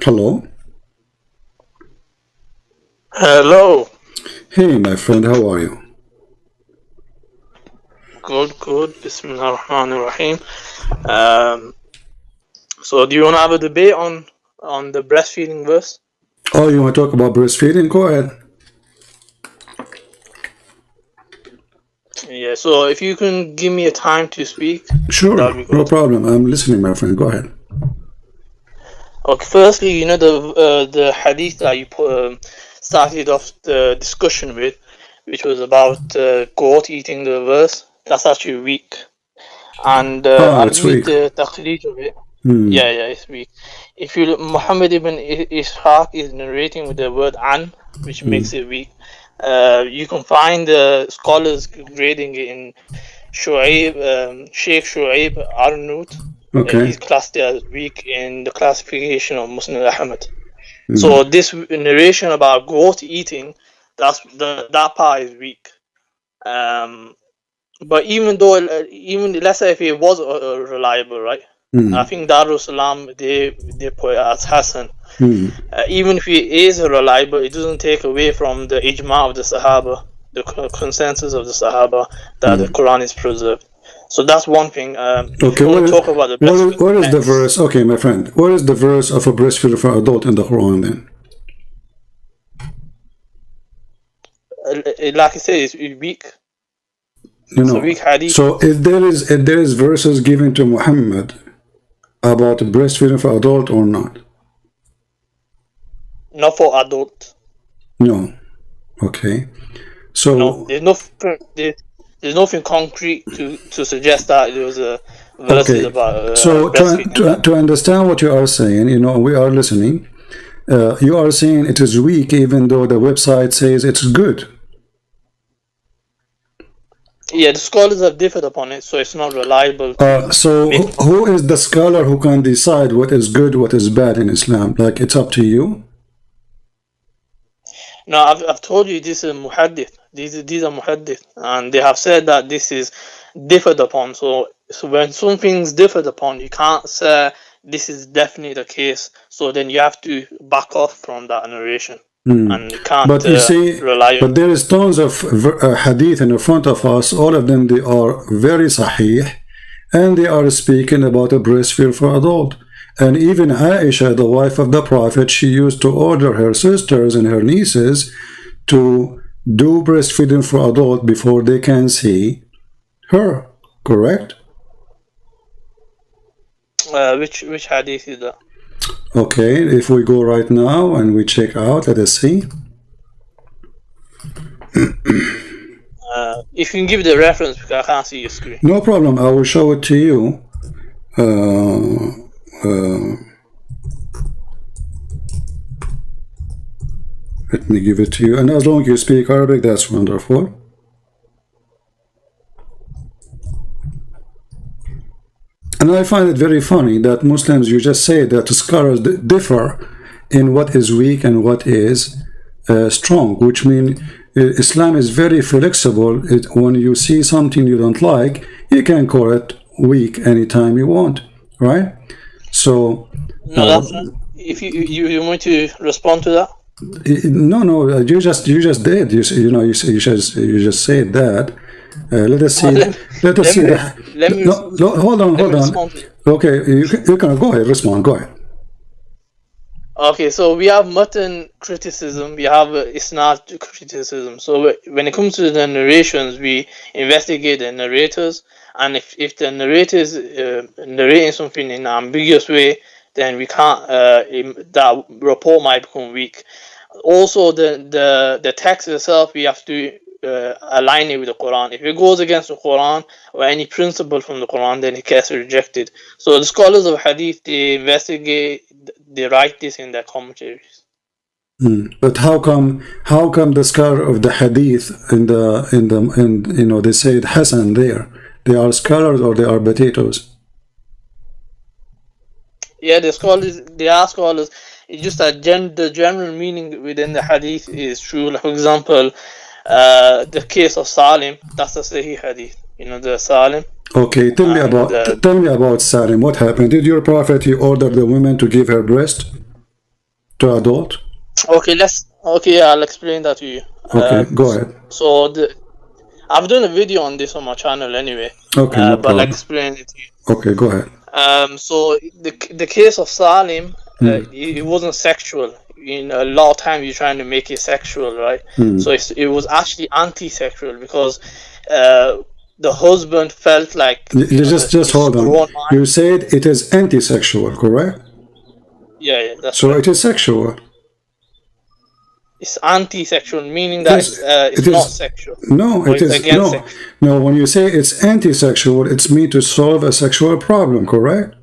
Hello. Hello. Hey, my friend, how are you? Good, good. Bismillah ar-Rahman ar-Rahim. So do you want to have a debate on the breastfeeding verse? Oh, you want to talk about breastfeeding? Go ahead. Yeah, so if you can give me a time to speak, Sure, that'll be no good. problem. I'm listening, my friend. Go ahead. Okay, firstly, you know the hadith that you started off the discussion with, which was about goat eating the verse. That's actually weak, and Oh, I'll it's read weak. the taqreed of it. Hmm. Yeah, it's weak. If you look, Muhammad ibn Ishaq is narrating with the word an, which makes it weak. You can find the scholars grading it in Sheikh Shu'aib Arnout. Okay. He's classed it as weak in the classification of Muslim Ahmad. So this narration about goat eating, that part is weak. But even though, even let's say if it was reliable, right? I think Darul Salam they put it as Hassan. Even if it is reliable, it doesn't take away from the ijma of the Sahaba, the consensus of the Sahaba that the Quran is preserved. So that's one thing. If Okay, you want to talk about the breastfeeding what is the nets, verse? Okay, my friend, what is the verse of a breastfeeder for adult in the Quran then? like I said, it's weak. You It's a know, weak hadith. so if there is verses given to Muhammad about breastfeeding for adult or not? Not for adult. No. Okay. No, So there's nothing concrete to suggest that there was a verses okay. about So breastfeeding. to understand what you are saying, you know, we are listening. You are saying it is weak, even though the website says it's good. Yeah, the scholars have differed upon it, so it's not reliable to So make. who is the scholar who can decide what is good, what is bad in Islam? Like it's up to you. No, I've told you this is muhaddith. These are muhaddith, and they have said that this is differed upon. So when something's differed upon, you can't say this is definitely the case. So then you have to back off from that narration, and you can't But you see, rely on. but there is tons of hadith in front of us. All of them, they are very sahih, and they are speaking about a breastfeed for adult. And even Aisha, the wife of the Prophet, she used to order her sisters and her nieces to do breastfeeding for adult before they can see her. Correct? Which hadith is that? Okay, if we go right now and we check out, let us see. If you can give the reference, because I can't see your screen. No problem, I will show it to you. Let me give it to you. And as long as you speak Arabic, that's wonderful. And I find it very funny that Muslims, you just say that scholars differ in what is weak and what is strong, which means Islam is very flexible. When you see something you don't like, you can call it weak anytime you want, right? So No, that's not. If you want to respond to that? no, you just did. You just said that. Let us see. Let us see. Let me. No, hold on. Okay, you can go ahead. Respond. Go ahead. Okay, so we have mutton criticism, we have isnad criticism. So when it comes to the narrations, we investigate the narrators, and if the narrator is narrating something in an ambiguous way, then we can't. That report might become weak. Also, the text itself, we have to align it with the Quran. If it goes against the Quran or any principle from the Quran, then it gets rejected. So the scholars of Hadith, they investigate, they write this in their commentaries. But how come the scholar of the Hadith in they say it Hassan there? They are scholars or they are potatoes? Yeah, the scholars, they are scholars. It's just that the general meaning within the Hadith is true. Like, for example, the case of Salim, that's a Sahih Hadith. You know, the Salim. Okay, tell me about Salim. What happened? Did your prophet he ordered the women to give her breast? to adult? Okay, I'll explain that to you. Okay, go ahead. So I've done a video on this on my channel anyway. Okay, no but I'll problem. explain it to you. Okay, go ahead. So the case of Salim, it wasn't sexual. In a lot of times you're trying to make it sexual, right? So it was actually anti-sexual because the husband felt like just hold on. You said it is anti-sexual, correct? Yeah, that's so right. It is sexual. It's anti-sexual, meaning that it's not sexual. No, it is no. Sexual. No, when you say it's anti-sexual, it's meant to solve a sexual problem, correct?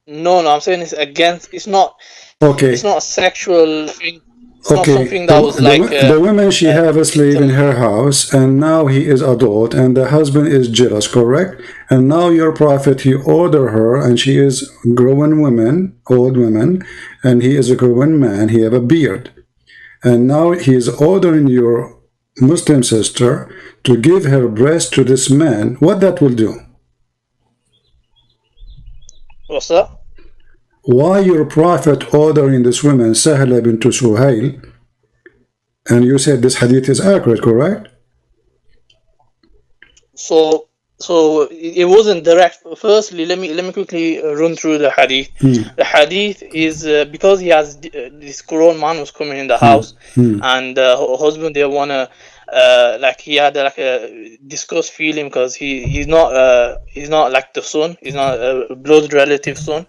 No, I'm saying it's against. It's not. Okay. It's not a sexual thing. It's okay. Not something that was the woman she have a slave in her house, and now he is adult, and the husband is jealous, correct? And now your prophet, he order her, and she is grown woman, old woman, and he is a grown man. He have a beard, and now he is ordering your Muslim sister to give her breast to this man. What that will do? What's that? Why your prophet ordering this woman, Sahla bint Suhail, and you said this hadith is accurate, correct? So it wasn't direct. Firstly, let me quickly run through the hadith. The hadith is because he has this grown man was coming in the house, and her husband, they wanna he had like a disgust feeling because he's not like the son, he's not a blood relative son.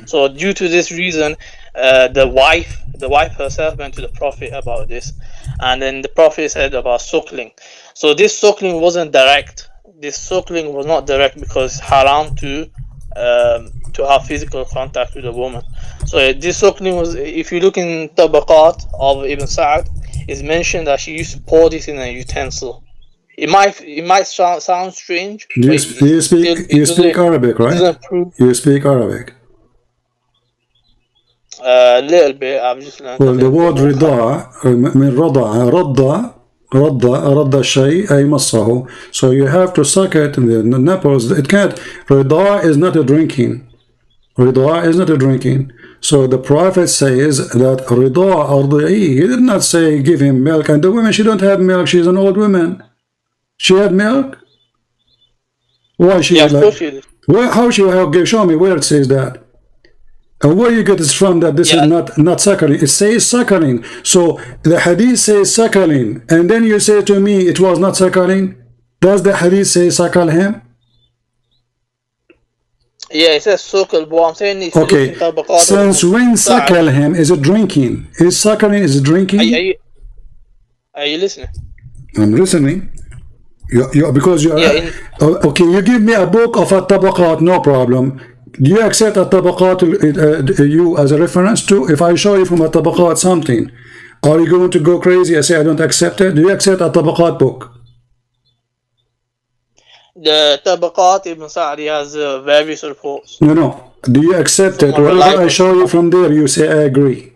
So due to this reason, the wife herself went to the prophet about this, and then the prophet said about suckling. So this suckling wasn't direct. This suckling was not direct because it's haram to have physical contact with a woman. So this suckling was, if you look in Tabaqat of Ibn Sa'd, it's mentioned that she used to pour this in a utensil. It might sound strange. You speak Arabic, right? You speak Arabic. A little bit. I've just learned. Well, the word رضاع من رضع رض الشيء أي مصه. So you have to suck it in the nipples. It can't. رضاع is not a drinking. رضاع is not a drinking. So the prophet says that رضاع أرضعي. He did not say give him milk. And the woman, she don't have milk. She's an old woman. She had milk. Why she? Yeah, of course she did. How she? Show me where it says that. And where you get this from that this is not suckling? It says suckling. So the hadith says suckling, and then you say to me it was not suckling. Does the hadith say suckle him? Yeah, it says suckle, but I'm saying it's okay. Since when suckle him is it drinking? Is suckling is drinking? Are you listening? I'm listening. Because you are okay. You give me a book of a tabaqat, no problem. Do you accept a tabaqat you as a reference to? If I show you from a tabaqat something, are you going to go crazy and say I don't accept it? Do you accept a tabaqat book? The tabaqat Ibn Sa'd has various reports. No. Do you accept it? Whatever I show you from there, you say I agree.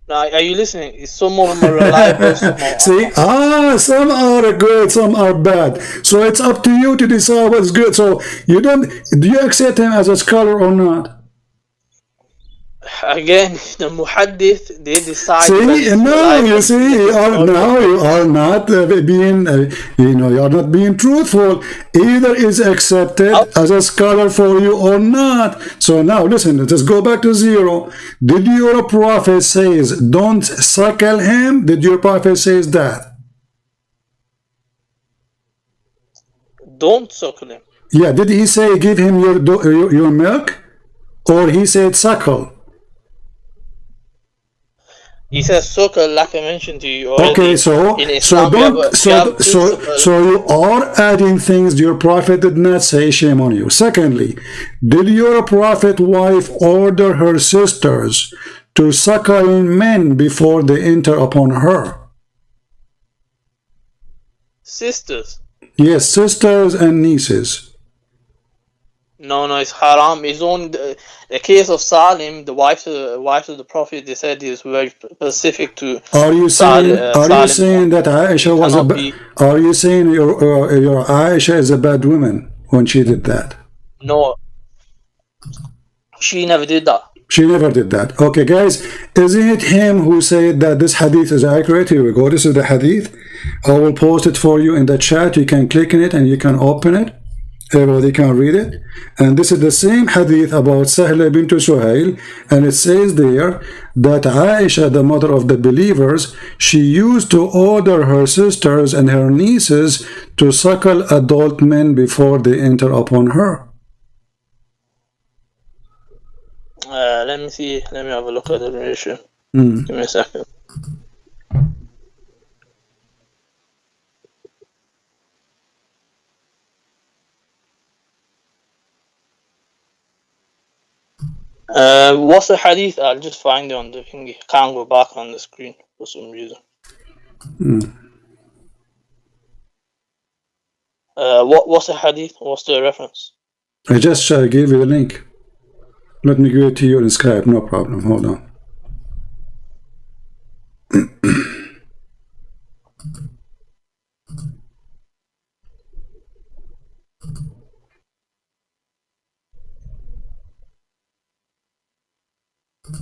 Now, are you listening? Some of them are reliable, some are see? Some are good, some are bad. So it's up to you to decide what's good. So do you accept him as a scholar or not? Again, the muhaddith, they decide. See, now you see, you are not being, you are not being truthful. Either is accepted as a scholar for you or not. So now listen, let's go back to zero. Did your prophet says don't suckle him? Did your prophet says that? Don't suckle him. Yeah. Did he say give him your milk, or he said suckle? He says suckle, like I mentioned to you already. Okay, so you are adding things your prophet did not say. Shame on you. Secondly, did your prophet wife order her sisters to suckle men before they enter upon her? Sisters? Yes, sisters and nieces. No, it's haram. It's on the case of Salim, the wife of the Prophet. They said he was very specific to. Are you saying that Aisha was Are you saying your Aisha is a bad woman when she did that? No, she never did that. She never did that. Okay, guys, isn't it him who said that this hadith is accurate? Here we go. This is the hadith. I will post it for you in the chat. You can click on it and you can open it. Everybody can read it. And this is the same hadith about Sahla bint Suhail. And it says there that Aisha, the mother of the believers, she used to order her sisters and her nieces to suckle adult men before they enter upon her. Let me see. Let me have a look at the narration. Give me a second. What's the hadith? I'll just find it on the thingy. Can't go back on the screen for some reason. What's the hadith? What's the reference? I just gave you the link. Let me give it to you in Skype, no problem. Hold on.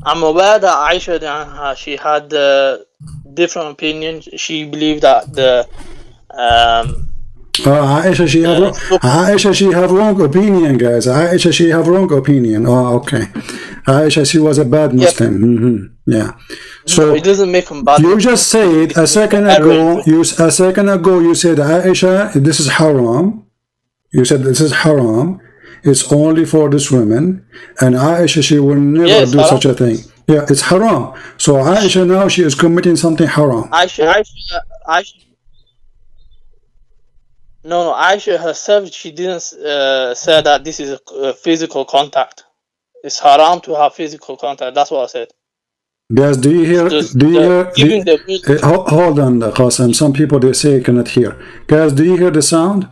I'm aware that Aisha, she had different opinions. She believed that the Aisha, she have wrong opinion, guys. Aisha, she have wrong opinion. Oh, okay. Aisha, she was a bad Muslim. Yeah. So no, it doesn't make them bad. You just said a second ago. You said Aisha, this is haram. You said this is haram. It's only for this woman, and Aisha, she will never do such a thing. Yeah, it's haram. So Aisha now she is committing something haram. Aisha. No, Aisha herself, she didn't say that this is a physical contact. It's haram to have physical contact. That's what I said. Guys, do you hear? Hold on, Qasim. Some people they say cannot hear. Guys, do you hear the sound?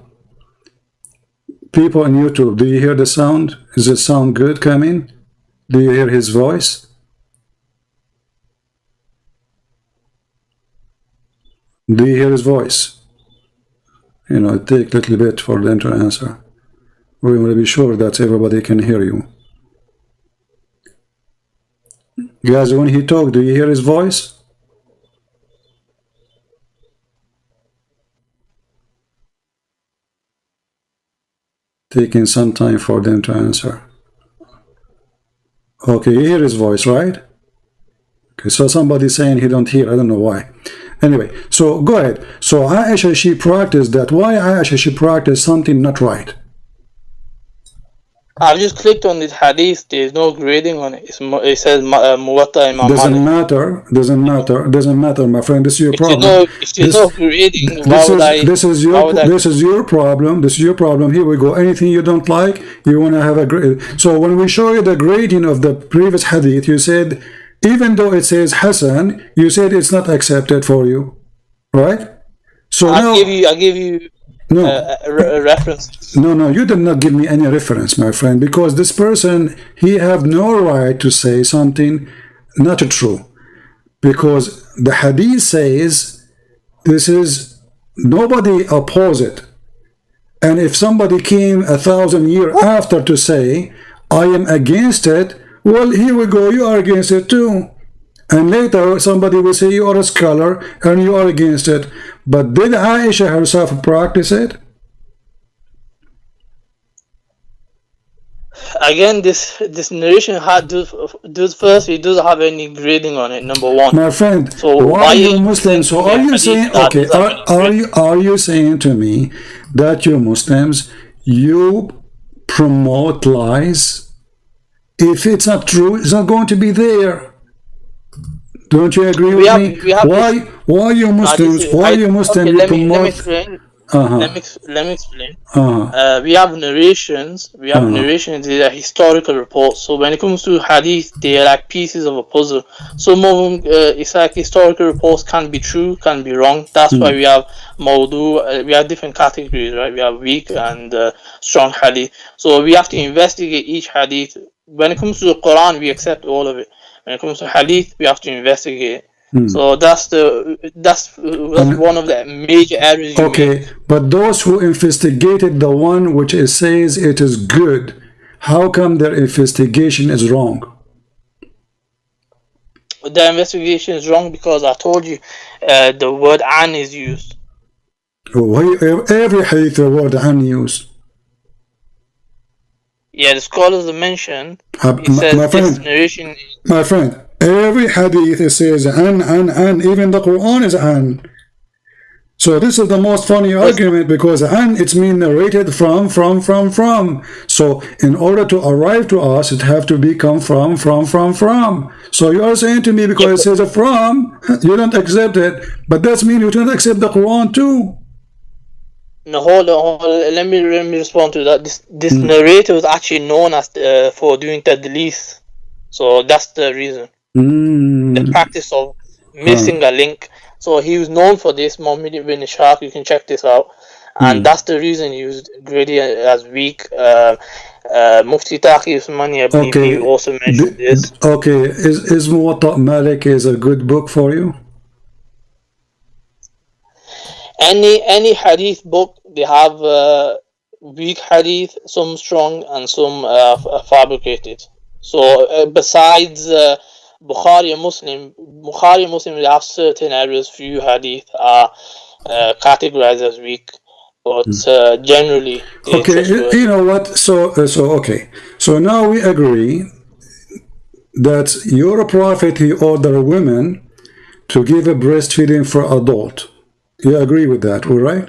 People on YouTube, do you hear the sound? Is the sound good coming? Do you hear his voice? Do you hear his voice? You know, it takes a little bit for them to answer. We want to be sure that everybody can hear you. Guys, when he talks, do you hear his voice? Taking some time for them to answer. Okay, you hear his voice, right? Okay, so somebody's saying he don't hear. I don't know why. Anyway, so go ahead. So Aisha, she practiced that. Why Aisha, she practiced something not right? I've just clicked on this hadith. There's no grading on it. It says Muwatta Imam Malik. Doesn't matter, my friend. This is your problem. If there's no grading, this is your problem. This is your problem. Here we go. Anything you don't like, you want to have a grade. So when we show you the grading of the previous hadith, you said, even though it says Hasan, you said it's not accepted for you, right? So I'll give you a reference. No, you did not give me any reference, my friend, because this person, he have no right to say something not true, because the hadith says this is, nobody oppose it, and if somebody came 1,000 years after to say I am against it, well, here we go, you are against it too. And later somebody will say you are a scholar and you are against it. But did Aisha herself practice it? Again, this narration does first, it doesn't have any grading on it, number one. My friend, so why are you Muslim? So are you saying, okay, are you saying to me that you Muslims, you promote lies? If it's not true, it's not going to be there. Don't you agree with me? Why you Muslims? Why you Muslims? Okay, let me explain. Let me explain. We have narrations. Narrations. These are historical reports. So when it comes to hadith, they are like pieces of a puzzle. Some of them, it's like historical reports can be true, can be wrong. That's why we have mawdu. We have different categories, right? We have weak and strong hadith. So we have to investigate each hadith. When it comes to the Qur'an, we accept all of it. When it comes to hadith, we have to investigate. So that's one of the major areas. Okay, but those who investigated the one which it says it is good, how come their investigation is wrong? The investigation is wrong because I told you the word an is used. Why every hadith the word an used? Yeah, the scholars mention. It My says this friend, narration. my friend, every hadith it says an, even the Quran is an. So this is the most funny argument because an it's mean narrated from. So in order to arrive to us, it have to become from. So you are saying to me because it says a from, you don't accept it, but that's mean you don't accept the Quran too. No, hold on. Let me respond to that. This narrator was actually known as for doing tadlis, so that's the reason. The practice of missing a link. So he was known for this. Muhammad ibn Ishaq, you can check this out, and that's the reason he was graded as weak. Mufti Taqi Usmani, I believe he also mentioned this. Okay, is Muwatta Malik is a good book for you? Any hadith book, they have weak hadith, some strong and some fabricated. So besides Bukhari and Muslim, they have certain areas. Few hadith are categorized as weak, but generally okay. You know what? So okay. So now we agree that your prophet he ordered women to give a breastfeeding for adult. You agree with that, all right?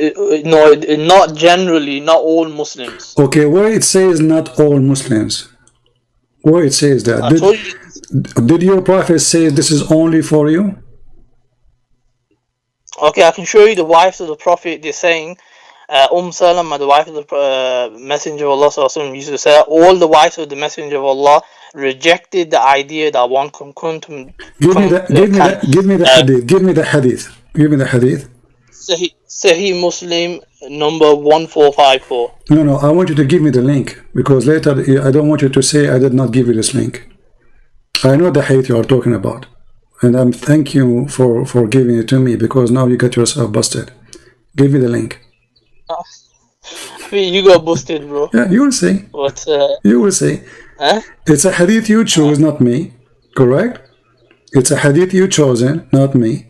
No, not generally, not all Muslims. Okay, where it says not all Muslims, where it says that, did your prophet say this is only for you? Okay, I can show you the wives of the prophet. They're saying Salama, the wife of the Messenger of Allah, used to say all the wives of the Messenger of Allah rejected the idea that one can give me the hadith. Sahih Muslim number 1454. No, I want you to give me the link because later I don't want you to say I did not give you this link. I know the hadith you are talking about, and I'm thank you for giving it to me because now you got yourself busted. Give me the link. You got busted, bro. Yeah, you will see. But you will see. It's a hadith you choose, not me. Correct? It's a hadith you chosen, not me.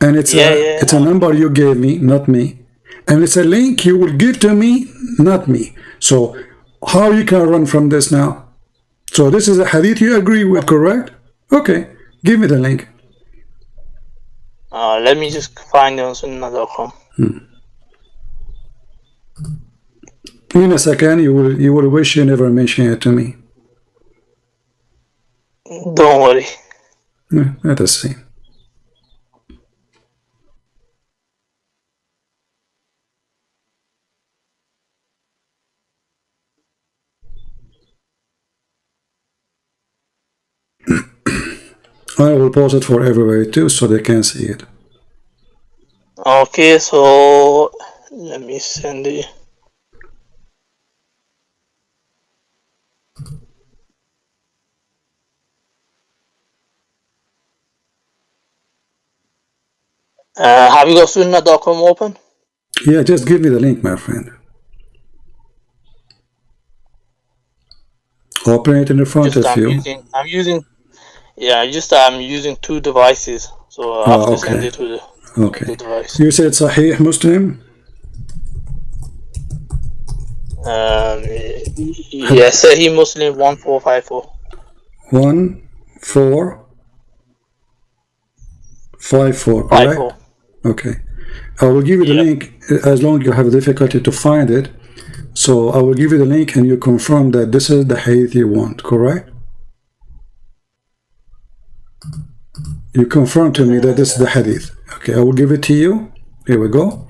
And it's a number you gave me, not me. And it's a link you will give to me, not me. So how you can run from this now? So this is a hadith you agree with, correct? Okay, give me the link. Let me just find it on sunnah.com. In a second, you will wish you never mentioned it to me. Don't worry. Let us see. I will pause it for everybody too so they can see it. Okay, so let me send it. Have you got sunnah.com open? Yeah, just give me the link, my friend. Open it in front of you. I'm using two devices, so I have to send it to the device. You said Sahih Muslim? Yes, Sahih Muslim 1454. 1454, correct? Okay. I will give you the link as long as you have difficulty to find it. So I will give you the link and you confirm that this is the hadith you want, correct? You confirm to me that this is the hadith. Okay, I will give it to you. Here we go.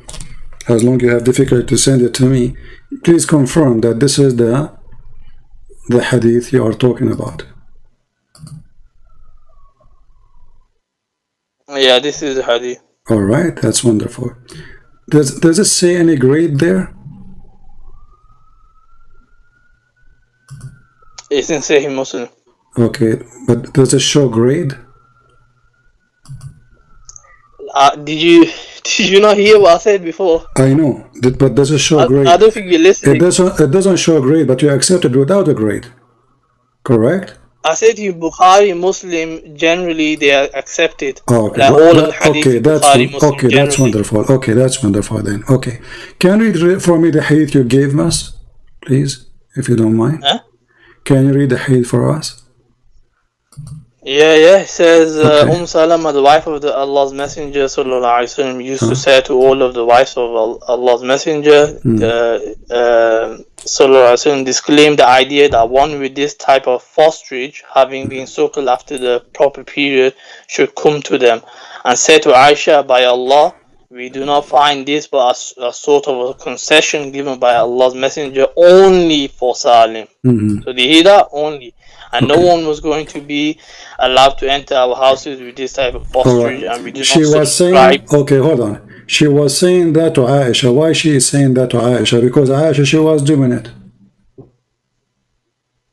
As long as you have difficulty to send it to me, please confirm that this is the hadith you are talking about. Yeah, this is the hadith. All right, that's wonderful. Does it say any grade there? It's in Sahih Muslim. Okay, but does it show grade? Did you not hear what I said before? I know, but does it show grade? I don't think you're listening. It doesn't show grade, but you accept it without a grade. correct? I said to you, Bukhari, Muslim, generally they are accepted. Okay, Like all the hadith okay, that's Bukhari, Muslim, okay. That's generally. wonderful. Okay, that's wonderful then. Okay, can you read for me the hadith you gave us, please, if you don't mind? Huh? Can you read the hadith for us? Yeah. It says, Okay. Salama, the wife of Allah's Messenger, sallallahu alaihi wasallam, used to say to all of the wives of Allah's Messenger, sallallahu alaihi wasallam, disclaim the idea that one with this type of fosterage, having been suckled after the proper period, should come to them, and say to Aisha, by Allah, we do not find this but a sort of a concession given by Allah's Messenger only for Salim. So they hear that only. And no one was going to be allowed to enter our houses with this type of fosterage, and we do She not was subscribe. saying, okay, hold on. She was saying that to Aisha. Why she is saying that to Aisha? Because Aisha, she was doing it.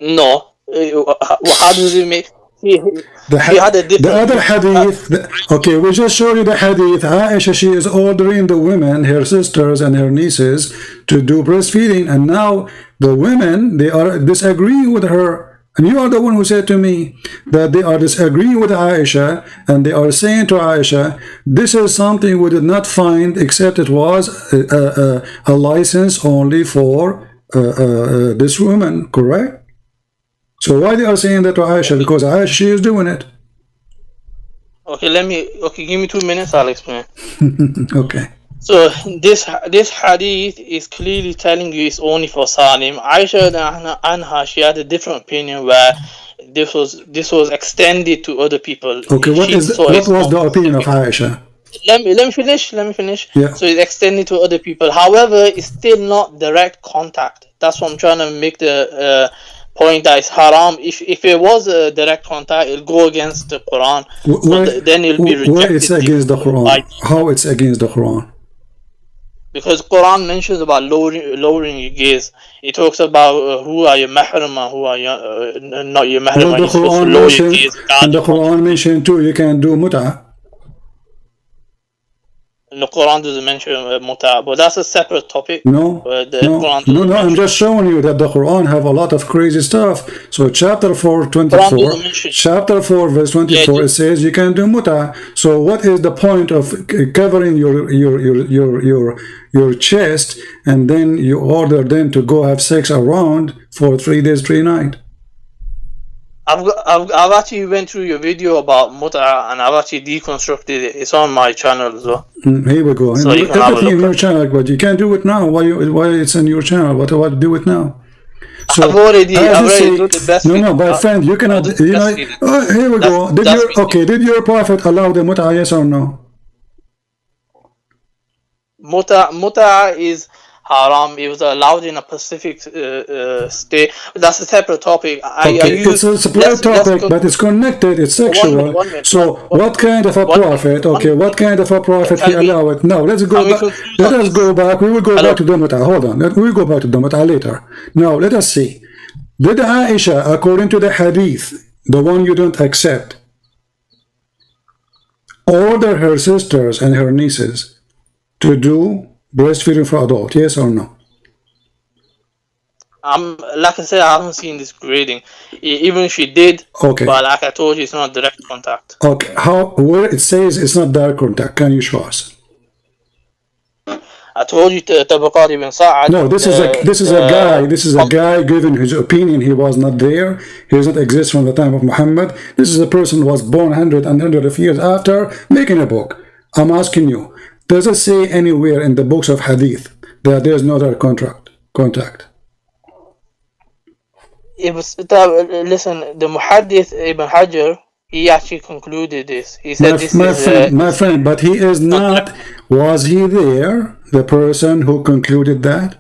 No. How does it make... She had a different... The other hadith, okay, we just show you the hadith. Aisha, she is ordering the women, her sisters and her nieces, to do breastfeeding, and now the women, they are disagreeing with her. And you are the one who said to me that they are disagreeing with Aisha, and they are saying to Aisha, this is something we did not find except it was a license only for this woman, correct? So why they are saying that to Aisha? Because Aisha, she is doing it. Okay, give me 2 minutes, I'll explain. Okay. So this hadith is clearly telling you it's only for Salim. Aisha anha, she had a different opinion where this was extended to other people. Okay, what was the opinion of Aisha? Let me finish. Yeah. So it's extended to other people. However, it's still not direct contact. That's what I'm trying to make the point, that it's haram. If it was a direct contact, it'll go against the Qur'an. Then it'll be rejected. Where it's against the Qur'an? How it's against the Qur'an? Because Quran mentions about lowering your gaze. It talks about who are your mahram and who are your, not your mahram. Well, the Quran mentioned too, you can do mut'ah. The Quran doesn't mention mut'ah, but that's a separate topic. No, I'm just showing you that the Quran have a lot of crazy stuff. So chapter 4, 24, chapter 4, verse 24, it says you can do mut'ah. So what is the point of covering your chest, and then you order them to go have sex around for 3 days, 3 nights? I've actually went through your video about mut'ah, and I've actually deconstructed it. It's on my channel as well. Here we go. So you can everything in your channel, but you can't do it now. Why it's in your channel? What do it now? So I've already done the best. No, my friend, you cannot. Here we go. Did your prophet allow the mut'ah? Yes or no? Mut'ah is haram. It was allowed in a specific state. That's a separate topic. It's a separate topic, but it's connected. It's sexual. So, what kind of a prophet? Okay, what kind of a prophet he allowed it? Now, let's go back. Let us go back. We will go back to the mut'ah. Hold on. We will go back to the mut'ah later. Now, let us see. Did Aisha, according to the hadith, the one you don't accept, order her sisters and her nieces to do breastfeeding for adult, yes or no? Like I said, I haven't seen this grading. Even if she did, okay, but like I told you, it's not direct contact. Okay, where it says it's not direct contact, can you show us? I told you Tabaqat ibn Sa'ad. No, this is a guy giving his opinion. He was not there. He does not exist from the time of Muhammad. This is a person who was born hundreds of years after, making a book. I'm asking you, does it say anywhere in the books of hadith that there is no direct contact? It was, listen, the Muhaddith Ibn Hajar, he actually concluded this. He said my friend, but he is not. Was he there, the person who concluded that?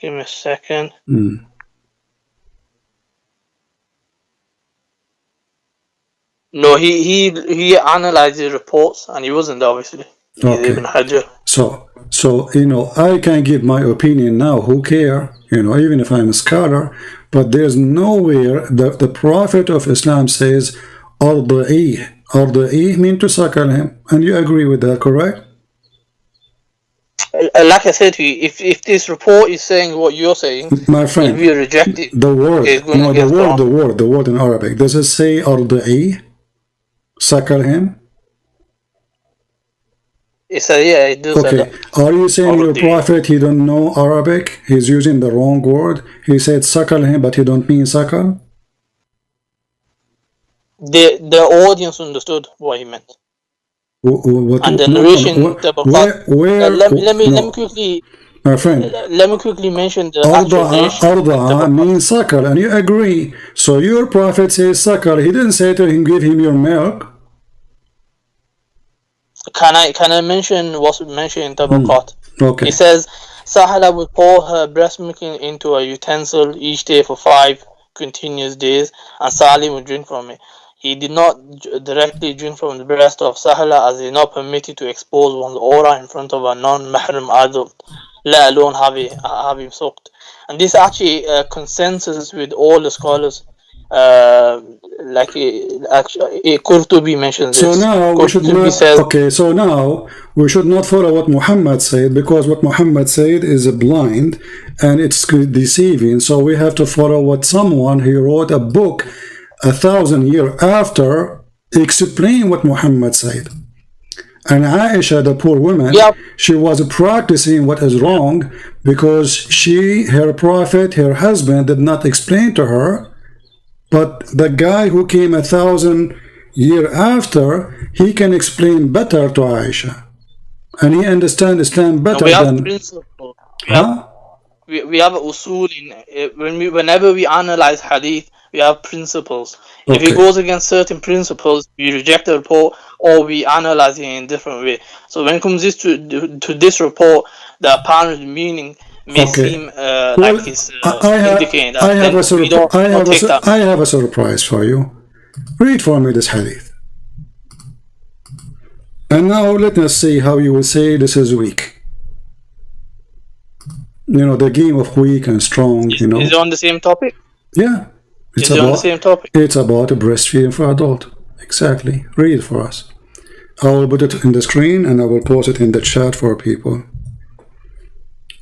Give me a second. No, he analyzed the reports, and he wasn't there, obviously. Okay. Ibn Hajar. So I can give my opinion now. Who care? Even if I'm a scholar, but there's nowhere that the Prophet of Islam says Arda'i mean to suckle him, and you agree with that, correct? like I said to you, if this report is saying what you're saying, my friend, we reject it. the word, It's going no, against Quran. the word in Arabic, does it say arda'i, suckle him? It says, yeah, it does say Okay, that. are you saying your Arda'i. prophet, he don't know Arabic? He's using the wrong word? He said suckle him, but he don't mean suckle? The audience understood what he meant. And the No, narration, let me quickly, my friend, let me quickly mention the actual narration. Arda'a means suckle, and you agree. So your prophet says suckle. He didn't say to him, give him your milk. Can I mention what's mentioned in Tabaqat? Okay. It says, Sahala would pour her breast milk into a utensil each day for 5 continuous days, and Salim would drink from it. He did not directly drink from the breast of Sahala, as he is not permitted to expose one's aura in front of a non-mahram adult, let alone have him soaked. And this actually consensus with all the scholars. Like Qurtubi mentions So this. now we should not. Okay, so now we should not follow what Muhammad said, because what Muhammad said is blind and it's deceiving. So we have to follow what someone who wrote a book 1,000 years after explain what Muhammad said. And Aisha, the poor woman, she was practicing what is wrong, because her prophet, her husband, did not explain to her. But the guy who came 1,000 years after, he can explain better to Aisha, and he understands Islam better than. Principle. We have usul in whenever we analyze hadith, we have principles. If it goes against certain principles, we reject the report or we analyze it in a different way. So when it comes to this report, the apparent meaning may seem like it's indicating that. I have a surprise for you. Read for me this hadith. And now let us see how you will say this is weak. You know, the game of weak and strong, you know. Is it on the same topic? Yeah. Is it on the same topic? It's about breastfeeding for adult. Exactly. Read for us. I will put it in the screen and I will post it in the chat for people.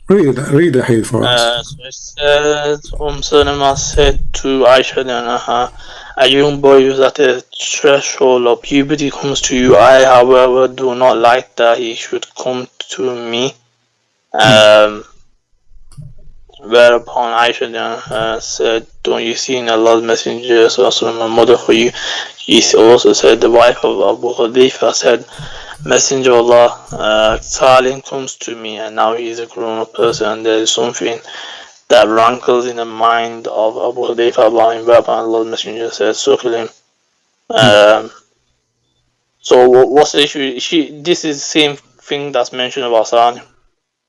Read the hadith for us. So it says, Salama said to Aisha, a young boy who is at the threshold of puberty comes to you. I, however, do not like that he should come to me. Whereupon Aisha said, don't you see in Allah's Messenger, my mother for you? He also said, the wife of Abu Hudayfa said, Messenger of Allah, Salim comes to me, and now he is a grown-up person, and there is something that rankles in the mind of Abu Hudayfa about him, whereupon Allah's Messenger said, suckle him. So what's the issue? This is the same thing that's mentioned about Salim.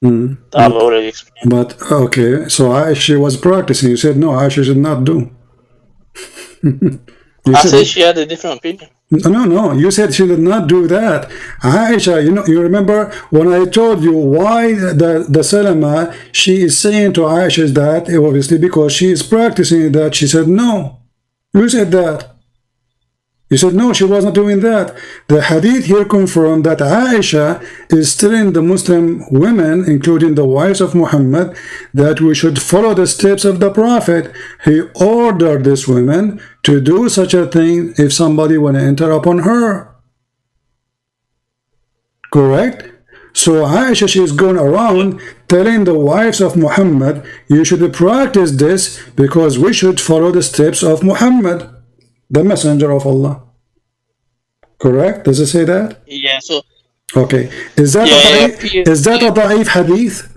That I've already explained. But okay, so Aisha was practicing. You said no, Aisha should not do. I said she had a different opinion. No, you said she did not do that. Aisha, you remember when I told you why the Salama, she is saying to Aisha that, obviously because she is practicing that. She said no. You said that. You said no, she was not doing that. The hadith here confirmed that Aisha is telling the Muslim women, including the wives of Muhammad, that we should follow the steps of the Prophet. He ordered these women to do such a thing if somebody want to enter upon her. Correct? So Aisha, she is going around telling the wives of Muhammad, you should practice this because we should follow the steps of Muhammad, the messenger of Allah. Correct? Does it say that? Yeah, so okay. Is that a da'if hadith?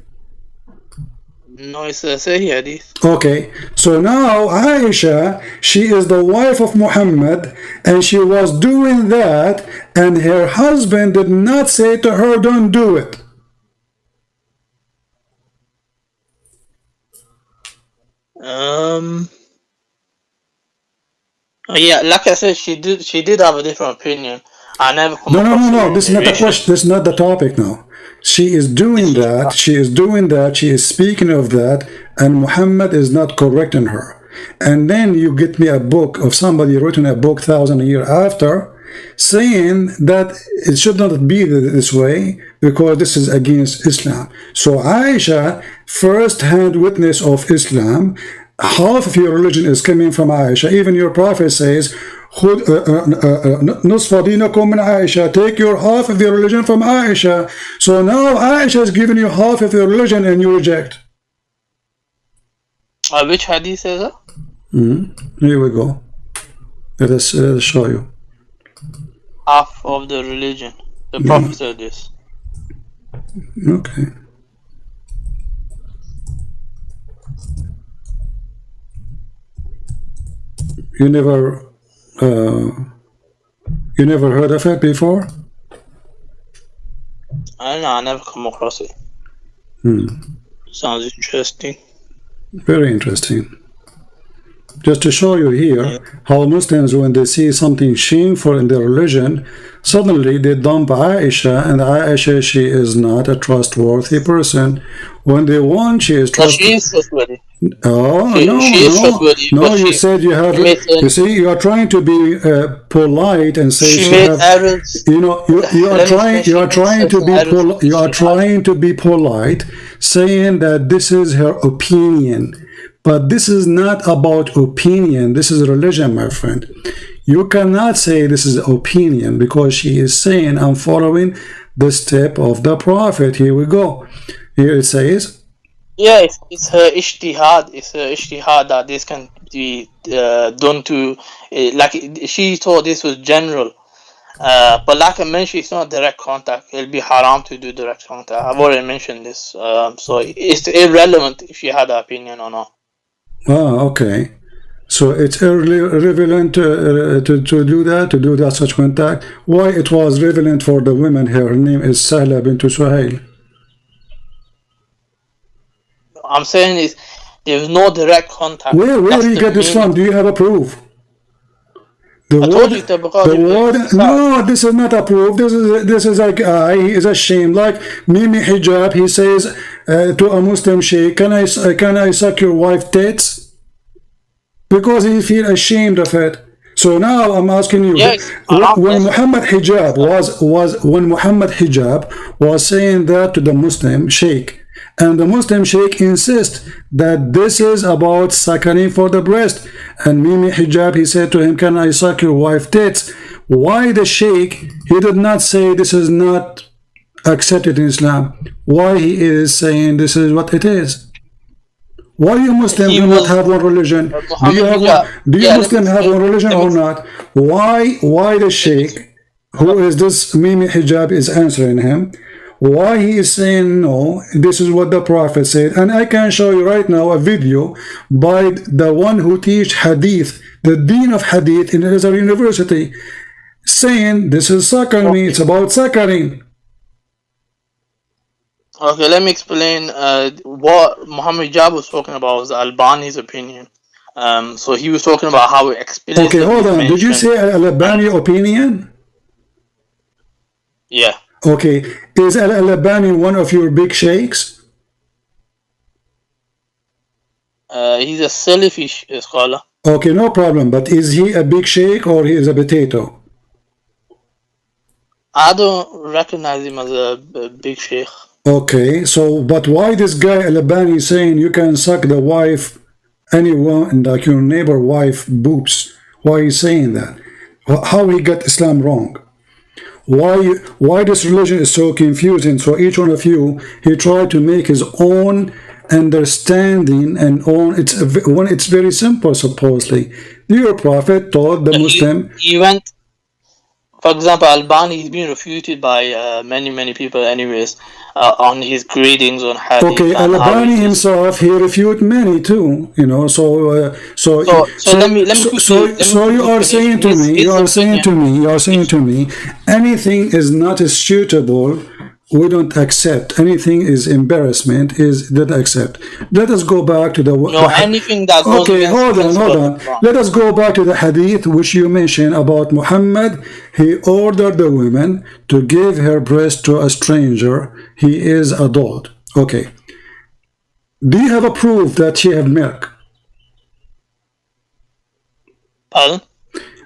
No, it's a Sahih hadith. Okay. So now Aisha, she is the wife of Muhammad, and she was doing that, and her husband did not say to her, don't do it. Yeah, like I said, she did have a different opinion. I never come No. This is not the question. This is not the topic now. She is doing that. She is doing that. She is speaking of that, and Muhammad is not correcting her. And then you get me a book of somebody written a book 1,000 years after, saying that it should not be this way because this is against Islam. So Aisha, first-hand witness of Islam, half of your religion is coming from Aisha. Even your prophet says, نصف دينكم من Aisha, take your half of your religion from Aisha. So now Aisha is giving you half of your religion and you reject. Which hadith is it? Here we go. Let us show you. Half of the religion. The Prophet said this. Okay. You never heard of it before? I don't know, I never come across it. Sounds interesting. Very interesting. Just to show you here how Muslims, when they see something shameful in their religion, suddenly they dump Aisha, and Aisha, she is not a trustworthy person. When they want, she is trustworthy. She is trustworthy. Oh, No, you said you have. You see, you are trying to be polite and say she made errors. You know, you are trying to be polite, saying that this is her opinion. But this is not about opinion. This is religion, my friend. You cannot say this is opinion because she is saying, I'm following the step of the Prophet. Here we go. Here it says, yeah, it's her ijtihad. It's her ijtihad that this can be done to, like she thought this was general. But like I mentioned, it's not direct contact. It'll be haram to do direct contact. I've already mentioned this. So it's irrelevant if she had an opinion or not. Okay. So it's irrelevant to do that such contact. Why it was relevant for the women here? Her name is Sahla bint Suhail. I'm saying is there's no direct contact. Where do you get this from? Do you have a proof? No, this is not a proof. This is like he is ashamed. Like Mimi Hijab, he says to a Muslim sheikh, can I suck your wife's tits? Because he feels ashamed of it. So now I'm asking you, when Muhammad Hijab was saying that to the Muslim sheikh, and the Muslim sheikh insists that this is about suckling for the breast, and Mimi Hijab, he said to him, can I suck your wife's tits? Why the sheikh, he did not say this is not accepted in Islam? Why he is saying this is what it is? Why you Muslims do not have one religion? Do you Muslims have one religion or not? Why the sheikh, who is this Mimi Hijab, is answering him? Why he is saying no, this is what the Prophet said. And I can show you right now a video by the one who teach hadith, the dean of hadith in Azhar University, saying this is suckling, it's about suckling. Okay, let me explain what Muhammad Hijab was talking about was Albani's opinion. So he was talking about how explicitly. Okay, hold on. Did you say Albani opinion? Yeah. Okay, is Al-Albani one of your big sheikhs? He's a Salafi scholar. Okay, no problem. But is he a big sheikh or he is a potato? I don't recognize him as a big sheikh. Okay, so but why this guy Al-Albani saying you can suck the wife, anyone, like your neighbor wife boobs? Why is saying that? How he got Islam wrong? Why this religion is so confusing? So each one of you, he tried to make his own understanding and it's very simple. Supposedly, your prophet told the Muslim. He went. For example, Albani is being refuted by many people anyways on his gradings on hadith. Okay, Albani himself, he refuted many too, you know, so you are saying to me, anything is not suitable, we don't accept. Anything is embarrassment, is don't accept. Let us go back to anything that goes hold on. Let us go back to the hadith which you mentioned about Muhammad. He ordered the woman to give her breast to a stranger. He is adult. Okay. Do you have a proof that she have milk? Pardon?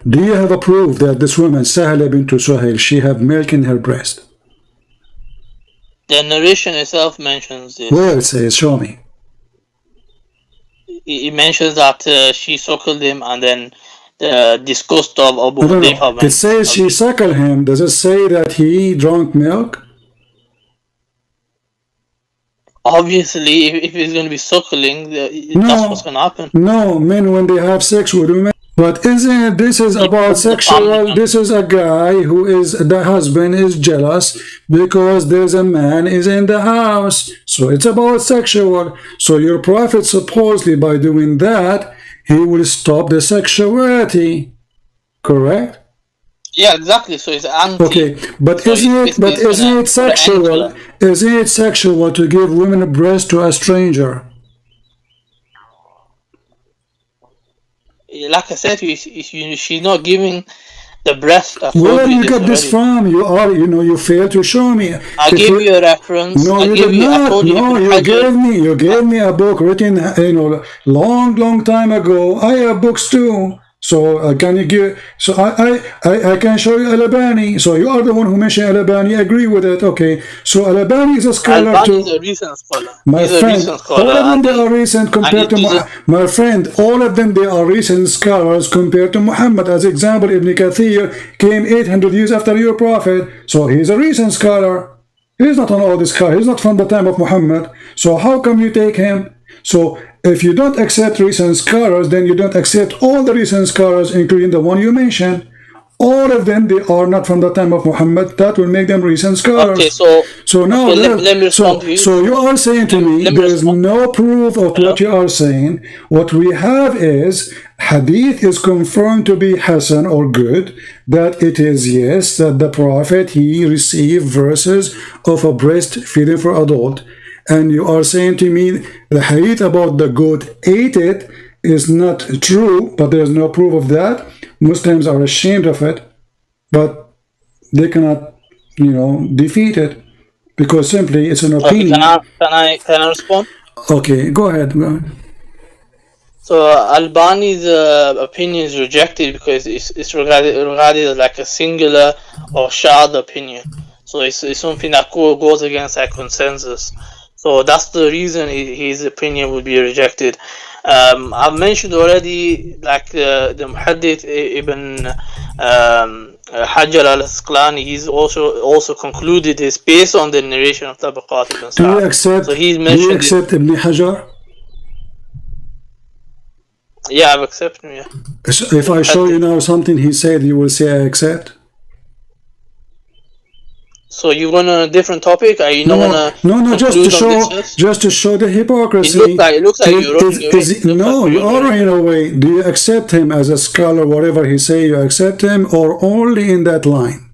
Do you have a proof that this woman, Sahla bint Suhail, she have milk in her breast? The narration itself mentions this. Where it says, show me. It mentions that she suckled him, and then the disgust of Abu Hudayfa. It says she suckled him. Does it say that he drank milk? Obviously, if it's going to be suckling, that's what's going to happen. No, men when they have sex with women. But isn't it, this is about sexual, this is a guy who is, the husband is jealous because there's a man is in the house. So it's about sexual. So your prophet supposedly by doing that, he will stop the sexuality. Correct? Yeah, exactly. So it's anti. Okay, but so isn't it sexual? Isn't it sexual to give women a breast to a stranger? Like I said, she's not giving the breast. Where did you get this from? You failed to show me. I gave you a reference. No, you did not. No, you gave me a book written, long time ago. I have books too. So can you give? So I can show you Al-Albani. So you are the one who mentioned Al-Albani. I agree with it. Okay. So Al-Albani is a scholar too. Al-Albani is a recent scholar. My friend, all of them they are recent compared to my friend. All of them they are recent scholars compared to Muhammad. As example, Ibn Kathir came 800 years after your prophet. So he is a recent scholar. He is not an old scholar. He is not from the time of Muhammad. So how come you take him? So if you don't accept recent scholars, then you don't accept all the recent scholars, including the one you mentioned. All of them, they are not from the time of Muhammad. That will make them recent scholars. Okay, so now, let me respond to you. So you are saying to me, there is no proof of what you are saying. What we have is, hadith is confirmed to be Hasan or good, that it is, yes, that the Prophet, he received verses of a breastfeeding for adult. And you are saying to me the hadith about the goat ate it is not true, but there is no proof of that. Muslims are ashamed of it, but they cannot, defeat it because simply it's an opinion. Okay, can I respond? Okay, go ahead. So Albani's opinion is rejected because it's regarded as like a singular or shadh opinion. So it's something that goes against that consensus. So that's the reason his opinion would be rejected. I've mentioned already, like the Muhaddith Ibn Hajar al-Asqalani, he's also concluded this based on the narration of Tabaqat ibn Sa'd. Do you accept Ibn Hajar? Yeah, I've accepted him, yeah. If I show you now something he said, you will say I accept? So you want a different topic? Are you not no, just to show the hypocrisy. It looks like you're running away. No, you are running away. Do you accept him as a scholar, whatever he say, you accept him, or only in that line?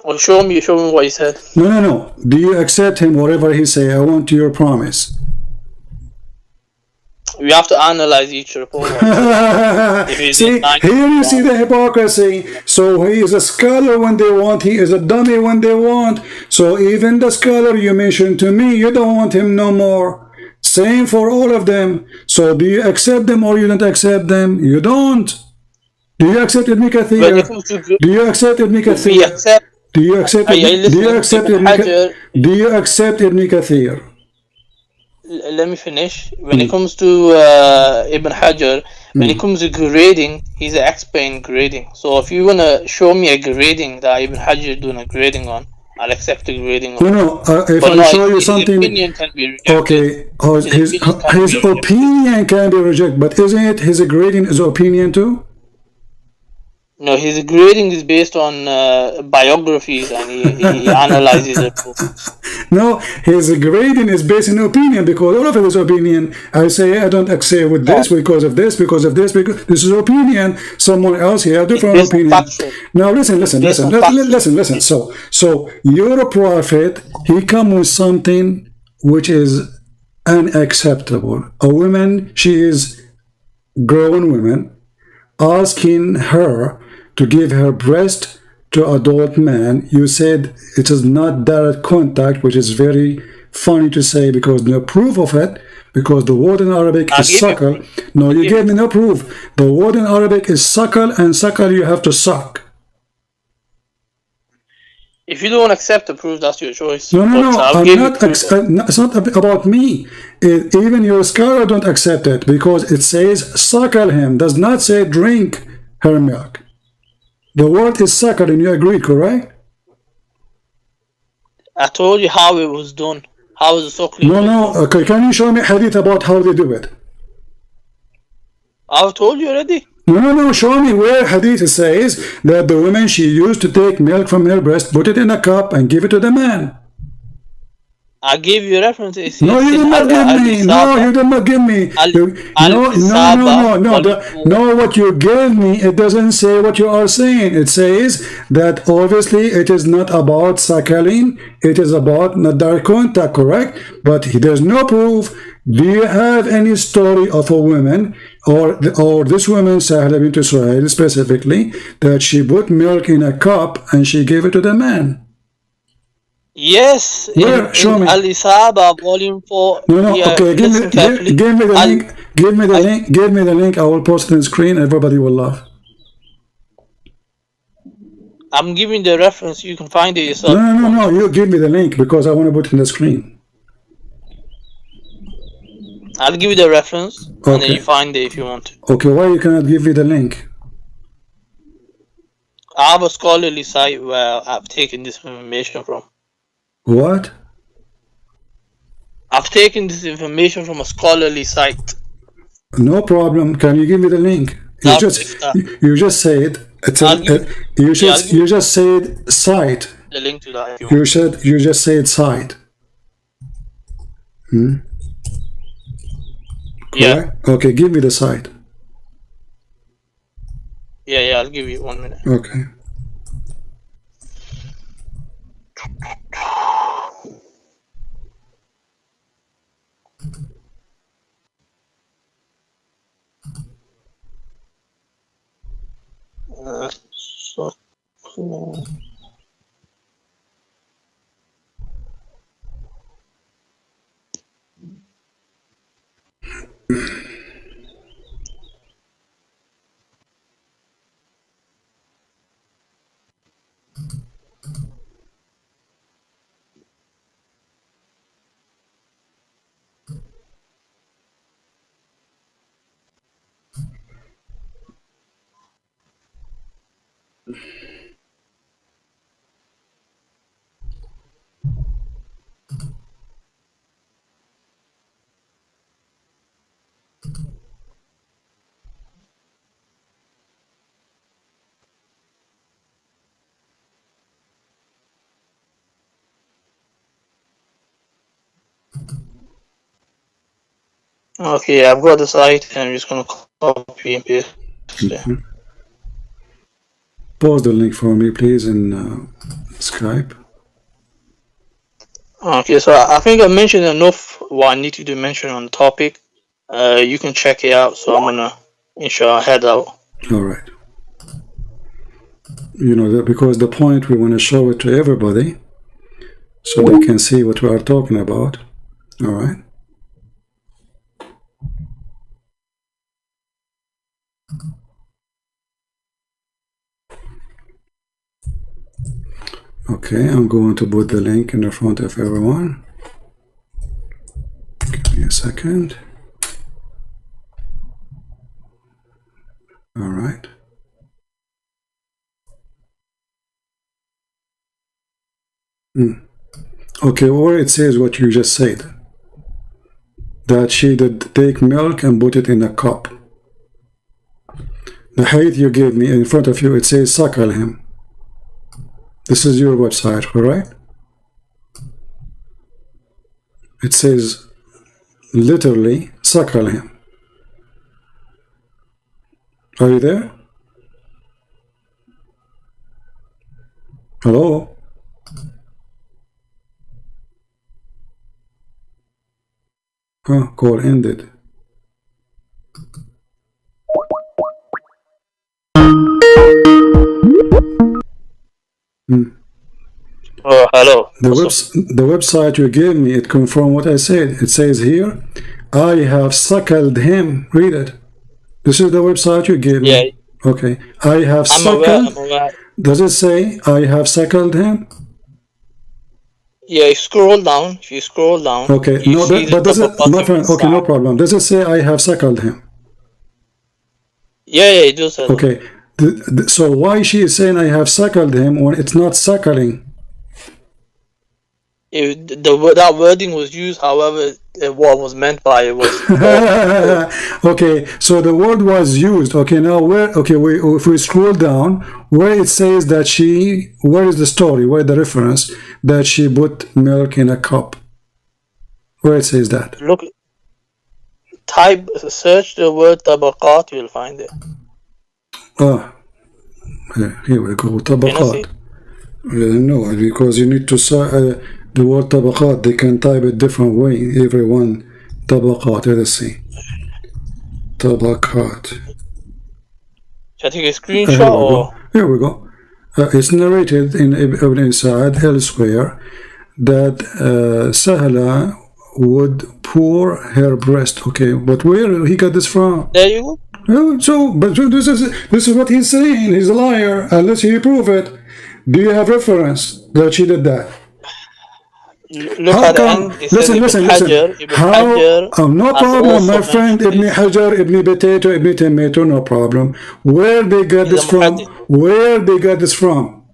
Well, show me what he said. No. Do you accept him, whatever he say? I want your promise. We have to analyze each report. See, here you see the hypocrisy. So he is a scholar when they want, he is a dummy when they want. So even the scholar you mentioned to me, you don't want him no more. Same for all of them. So do you accept them or you don't accept them? You don't. Do you accept Ibn Kathir? Do you accept Ibn Kathir? Do you accept Ibn Kathir? Let me finish. When it comes to Ibn Hajar, when it comes to grading, he's an expert in grading. So if you want to show me a grading that Ibn Hajar is doing a grading on, I'll accept the grading on. No. If I show you something, his opinion can be rejected. Okay, his opinion can be rejected, but isn't it his grading is opinion too? No, his grading is based on biographies, and he analyzes it. No, his grading is based on opinion, because all of it is opinion. I say I don't accept with this because of this, because this is opinion. Someone else here different opinion. Now listen. So your prophet, he come with something which is unacceptable. A woman, she is grown woman, asking her to give her breast to adult man. You said it is not direct contact, which is very funny to say because no proof of it, because the word in Arabic is suckle. No, you gave me no proof. The word in Arabic is suckle, and suckle you have to suck. If you don't accept the proof, that's your choice. No, I'm not. It's not about me. Even your scholar don't accept it because it says suckle him. Does not say drink her milk. The word is suckle, and you agree, correct? I told you how it was done. How is the suckling? No. Okay, can you show me hadith about how they do it? I've told you already. No, show me where hadith says that the woman, she used to take milk from her breast, put it in a cup, and give it to the man. I gave you references. No, you did not give me. No, you did not give me. No, what you gave me, it doesn't say what you are saying. It says that obviously it is not about suckling, it is about not direct contact, correct? But there's no proof. Do you have any story of a woman, or this woman, Sahla bint Suhail specifically, that she put milk in a cup and she gave it to the man? Yes. Where? Show me. Al-Isaba, volume 4. No, yeah, okay, give me the link. Give me the link. I will post it on the screen. Everybody will laugh. I'm giving the reference. You can find it yourself. No. You give me the link because I want to put it in the screen. I'll give you the reference, and then you find it if you want to. Okay, why you cannot give me the link? I have a scholarly site where I've taken this information from. What? I've taken this information from a scholarly site. No problem. Can you give me the link? You just said you just said site. The link to that. If you just said site. Yeah. Okay, give me the site. Yeah, I'll give you 1 minute. Okay. Okay, I've got the site, and I'm just gonna copy and paste. Post the link for me, please, in Skype. Okay, so I think I mentioned enough what I needed to mention on the topic. You can check it out. So I'm gonna, inshallah, head out. All right. Because the point, we want to show it to everybody so they can see what we are talking about. All right. Okay, I'm going to put the link in the front of everyone. Give me a second. All right. Okay, or it says what you just said. That she did take milk and put it in a cup. The hadith you gave me in front of you, it says suckle him. This is your website, correct? It says literally suckle him. Are you there? Hello? Call ended. Oh, hello. The website you gave me, it confirmed what I said. It says here, I have suckled him. Read it. This is the website you gave me. Yeah, Okay. I have I'm aware. suckled. Does it say I have suckled him? Yeah, you scroll down. If you scroll down, okay. you No, see but does it, my friend? Okay, no side. problem. Does it say I have suckled him? Yeah, it does. Okay. So why she is saying I have suckled him when it's not suckling? That wording was used, however, what was meant by it was. Okay, so the word was used. Okay, now where? Okay, if we scroll down, where it says that she, where is the story? Where the reference that she put milk in a cup? Where it says that? Look, search the word tabaqat, you'll find it. Ah, here we go. Tabaqat. No, because you need to say the word tabaqat. They can type it different way. Everyone tabaqat. Let's see. Tabaqat. Should I take a screenshot? Here we go. It's narrated in Ibn Sa'ad elsewhere that Sahla would pour her breast. Okay, but where he got this from? There you go. So, but this is what he's saying. He's a liar unless he prove it. Do you have reference that she did that? Look how at the end. Listen. No problem, my friend. Ibn Hajar, Ibn Potato, Ibn Tomato, no problem. Where they got this from? Where they got this from?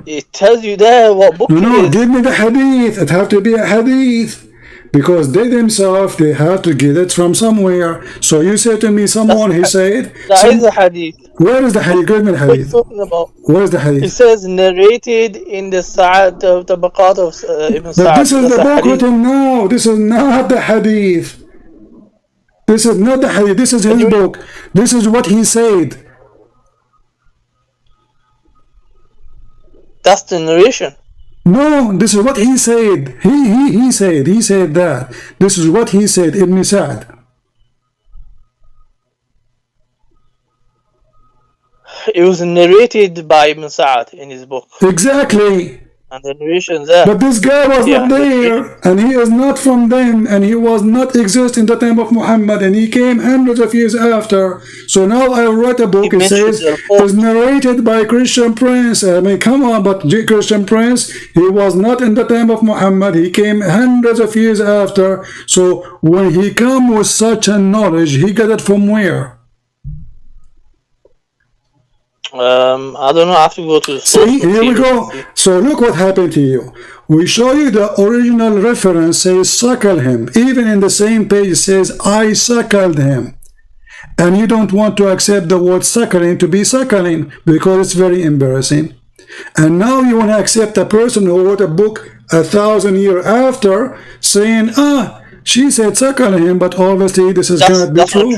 It tells you there what book it is. No, give me the hadith. It have to be a hadith. Because they themselves, they have to get it from somewhere. So you say to me, someone, he said... That is a hadith. Where is the hadith? Give me the hadith. What are you talking about? Where is the hadith? It says narrated in the Sa'ad, the Tabaqat of Ibn Sa'ad. But this is the book written now. This is not the hadith. This is not the hadith. This is his book. This is what he said. That's the narration. No, this is what he said. He said that. This is what he said, Ibn Sa'ad. It was narrated by Ibn Sa'ad in his book. Exactly. And the narration's there. But this guy was not there, and he is not from them, and he was not exist in the time of Muhammad, and he came hundreds of years after. So now I wrote a book, it says, it's narrated by Christian Prince. I mean, come on, but Christian Prince, he was not in the time of Muhammad, he came hundreds of years after. So when he come with such a knowledge, he got it from where? I don't know, I have to go to the See, here we go. So look what happened to you. We show you the original reference says suckle him. Even in the same page it says I suckled him. And you don't want to accept the word suckling to be suckling because it's very embarrassing. And now you want to accept a person who wrote a book 1,000 years after saying, she said suckle him, but obviously this is cannot be true.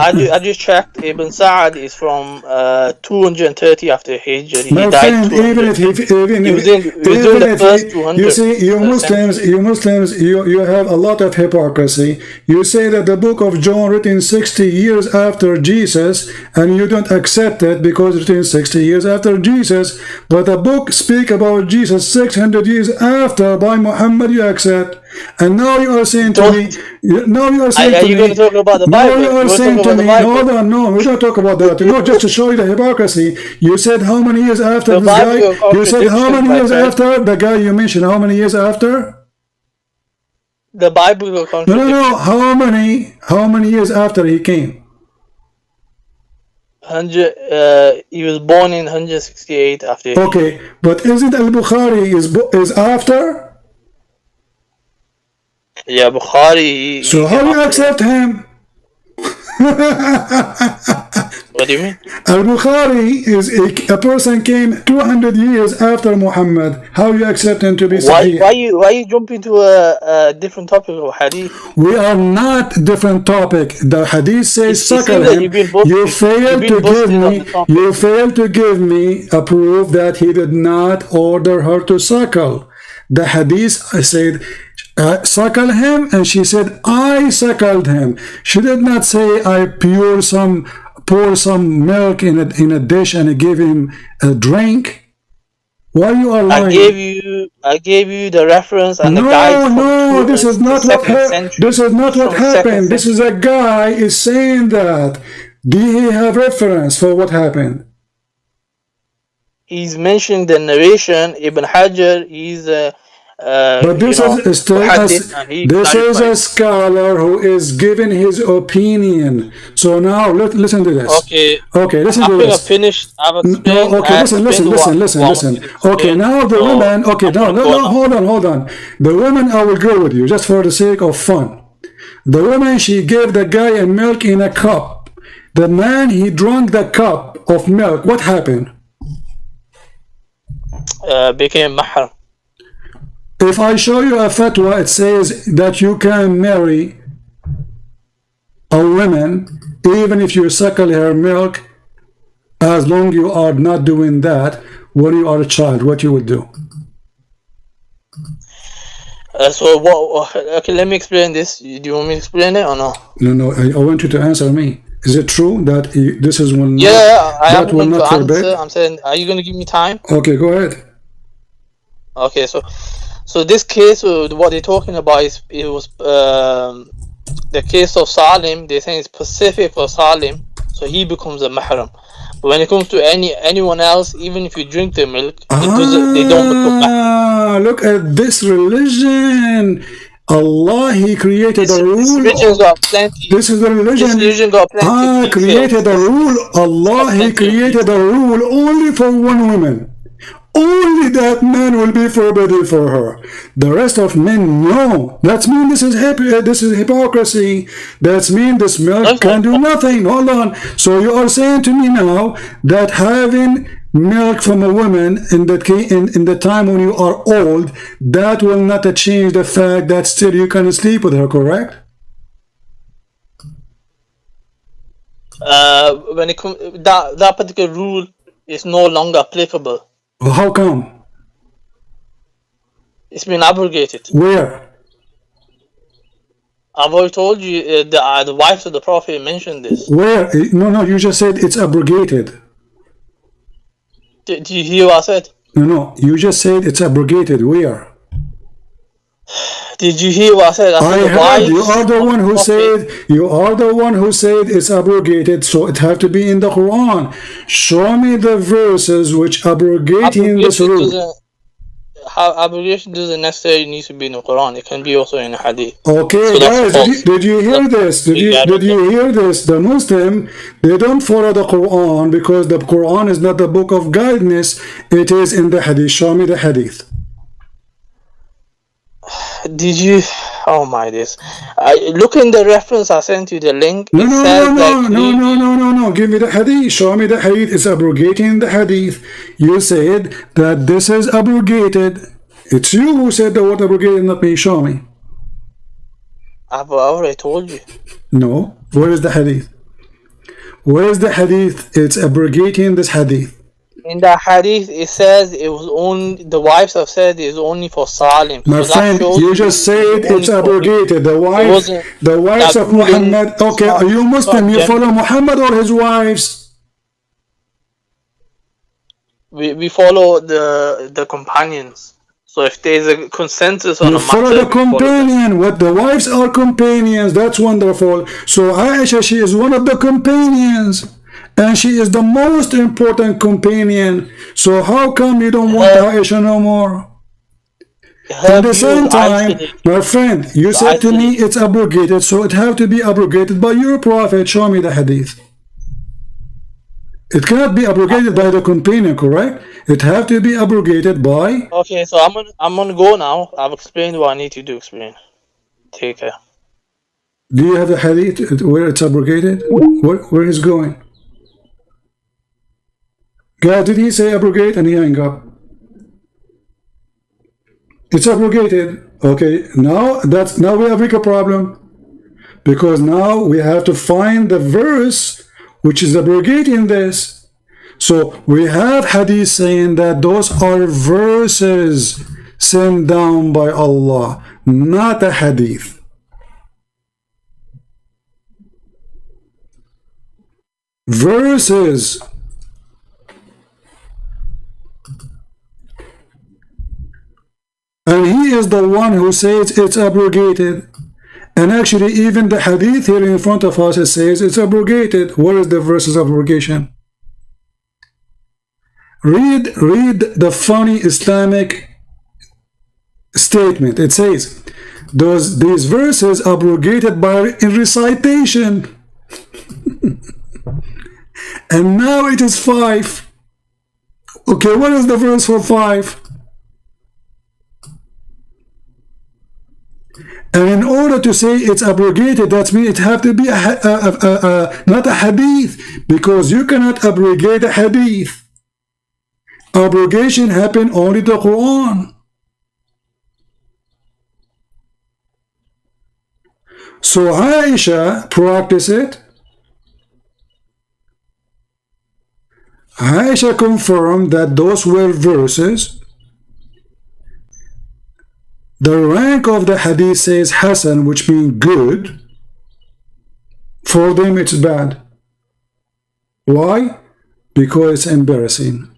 I just checked. Ibn Sa'ad is from 230 after Hijr. My friend, even if you see, you Muslims, you have a lot of hypocrisy. You say that the book of John written 60 years after Jesus, and you don't accept it because it's written 60 years after Jesus. But the book speak about Jesus 600 years after by Muhammad, you accept. And now you are saying to me, now you are saying to me, going to talk about the Bible? Now you are saying to me, hold on, no, we don't talk about that. No, just to show you the hypocrisy. You said how many years after this guy? You said how many years after the guy you mentioned? How many years after? The Bible will contradict. No. How many years after he came? He was born in 168 after. Okay, but isn't Al-Bukhari is after? Yeah, Bukhari. So how do you accept him? What do you mean? Al-Bukhari is a person came 200 years after Muhammad. How do you accept him to be Sahih? Why you jump into a different topic of hadith? We are not different topic. The hadith says suckle him. You failed to give me a proof that he did not order her to suckle. The hadith said suckle him, and she said I suckled him. She did not say I pour some milk in a dish and give him a drink. Why you are lying? I gave you the reference and the guide. No, this is not what happened. This is not what happened. This is a guy is saying that. Do he have reference for what happened? He's mentioning the narration. Ibn Hajar, he's but this is still this is a scholar who is giving his opinion. So now listen to this. Okay, listen to this. I've finished. I've explained. No, okay, listen. Okay, now the woman. Okay, no, hold on. The woman, I will go with you just for the sake of fun. The woman, she gave the guy a milk in a cup. The man, he drank the cup of milk. What happened? Became mahram. If I show you a fatwa, it says that you can marry a woman even if you suckle her milk, as long you are not doing that when you are a child. What you would do? So what? Okay, let me explain this. Do you want me to explain it or no? No. I want you to answer me. Is it true that this is one? Yeah, I have one to answer. I'm saying, are you going to give me time? Okay, go ahead. Okay, so this case, what they're talking about is it was the case of Salim. They're saying it's specific for Salim, so he becomes a mahram. But when it comes to anyone else, even if you drink the milk, they don't become mahram. Look at this religion. Allah, He created a rule. This religion's got plenty. This is the religion. This religion got plenty. Created a rule. Allah, He created a rule only for one woman. Only that man will be forbidden for her. The rest of men, no. That means this is hypocrisy. That means this milk can do nothing. Hold on. So you are saying to me now that having milk from a woman in the time when you are old, that will not change the fact that still you can sleep with her, correct? When it comes that particular rule is no longer applicable. How come? It's been abrogated. Where? I've already told you the wives of the Prophet mentioned this. Where? No, you just said it's abrogated. Did you hear what I said? No, you just said it's abrogated. Where? Did you hear what I said? I heard. You are the one who said. You are the one who said it's abrogated. So it have to be in the Quran. Show me the verses which abrogating this rule. Abrogation doesn't necessarily need to be in the Quran. It can be also in the Hadith. Okay, so guys, did you hear this? Did you hear this? The Muslim, they don't follow the Quran because the Quran is not the book of guidance. It is in the Hadith. Show me the Hadith. Did you? Oh my days! Look in the reference I sent you the link. No. Give me the hadith. Show me the hadith. It's abrogating the hadith. You said that this is abrogated. It's you who said the word abrogated, not me. Show me. I've already told you. No. Where is the hadith? Where is the hadith? It's abrogating this hadith. In the hadith, it says it was only the wives have said it is only for Salim. My friend, you just said it's abrogated. The wives of Muhammad. Okay, are you Muslim? You follow Muhammad or his wives? We follow the companions. So if there's a consensus on you follow the companion. What the wives are companions. That's wonderful. So Aisha, she is one of the companions. And she is the most important companion. So how come you don't want Aisha no more? At the same time, my friend, you said to me it's abrogated, so it have to be abrogated by your prophet. Show me the hadith. It cannot be abrogated by the companion, correct? It have to be abrogated by. Okay, so I'm gonna go now. I've explained what I need to do. Explain. Take care. Do you have the hadith where it's abrogated? Where is going? God, did he say abrogate? And he hang up. It's abrogated. Okay, now we have a bigger problem. Because now we have to find the verse which is abrogating this. So we have hadith saying that those are verses sent down by Allah, not a hadith. Verses. he is the one who says it's abrogated. And actually, even the hadith here in front of us, it says it's abrogated. Where is the verses of abrogation? Read the funny Islamic statement. It says, these verses abrogated by recitation. And now it is 5. Okay, what is the verse for 5? And in order to say it's abrogated, that means it have to be not a hadith, because you cannot abrogate a hadith. Abrogation happened only to the Qur'an. So Aisha practiced it. Aisha confirmed that those were verses. The rank of the hadith says Hasan, which means good. For them it's bad. Why? Because it's embarrassing.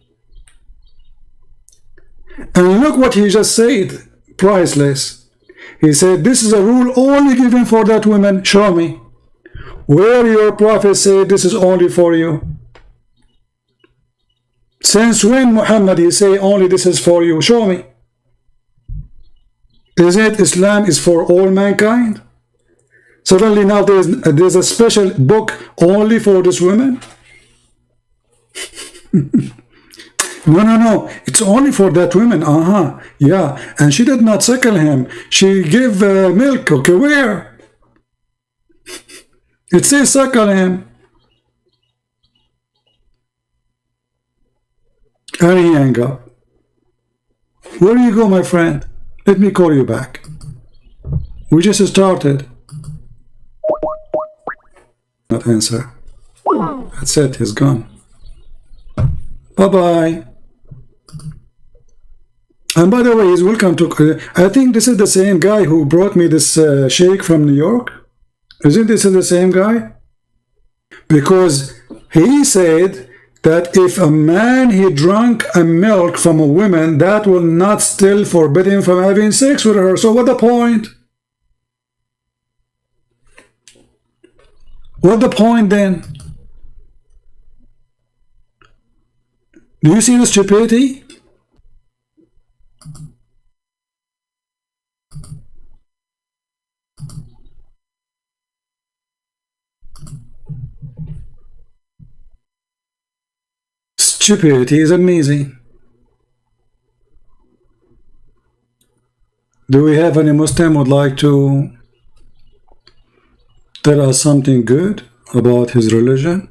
And look what he just said. Priceless. He said, this is a rule only given for that woman. Show me. Where your prophet said this is only for you. Since when, Muhammad, he say only this is for you? Show me. Is it Islam is for all mankind? Suddenly now there's a special book only for this woman? No. It's only for that woman. Yeah. And she did not suckle him. She gave milk. Okay, where? It says suckle him. And he hang up. Where do you go, my friend? Let me call you back. We just started. Not answer. That's it, he's gone. Bye-bye. And by the way, he's welcome to... I think this is the same guy who brought me this sheikh from New York. Isn't this the same guy? Because he said that if a man he drank a milk from a woman, that will not still forbid him from having sex with her. So what the point? What the point then? Do you see the stupidity? Stupidity is amazing. Do we have any Muslim who would like to tell us something good about his religion?